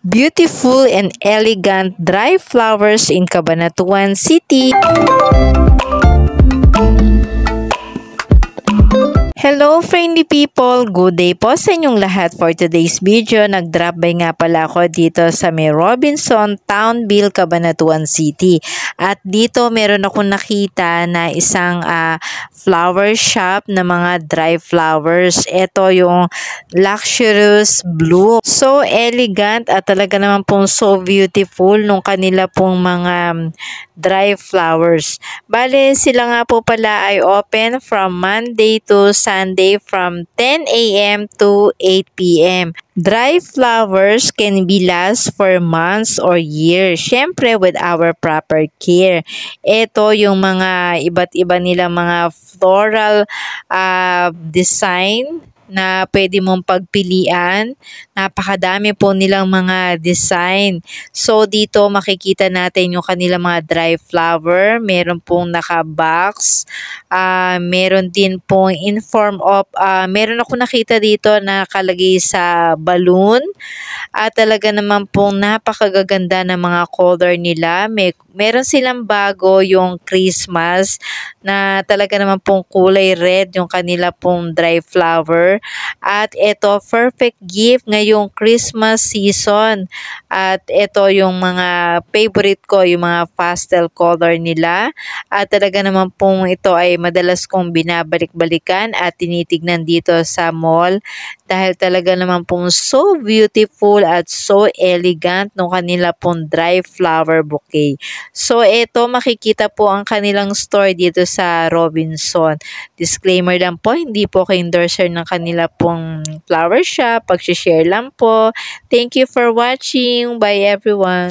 Beautiful and elegant dry flowers in Cabanatuan City. Hello friendly people! Good day po sa inyong lahat. For today's video, nag-drop by nga pala ako dito sa may Robinson Townville, Cabanatuan City. At dito meron akong nakita na isang flower shop na mga dry flowers. Ito yung luxurious blue. So elegant at talaga naman pong so beautiful nung kanila pong mga dry flowers. Bale, sila nga po pala ay open from Monday to Sunday from 10 a.m. to 8 p.m. Dry flowers can be last for months or years. Syempre, with our proper care. Ito yung mga iba't iba nilang mga floral design na pwede mong pagpilian. Napakadami po nilang mga design. So, dito makikita natin yung kanilang mga dry flower. Meron pong naka-box. Meron din pong in form of, meron ako nakita dito na nakalagay sa balloon. At talaga naman pong napakagaganda ng mga color nila. Meron silang bago yung Christmas na talaga naman pong kulay red yung kanila pong dry flower. At ito, perfect gift ngayong Christmas season. At ito yung mga favorite ko, yung mga pastel color nila. At talaga naman pong ito ay madalas kong binabalik-balikan at tinitignan dito sa mall. Dahil talaga naman pong so beautiful at so elegant ng kanila pong dry flower bouquet. So ito, makikita po ang kanilang store dito sa Robinson. Disclaimer lang po, hindi po kayo endorser ng kanila pong flower shop. Pag-share lang po. Thank you for watching. Bye everyone.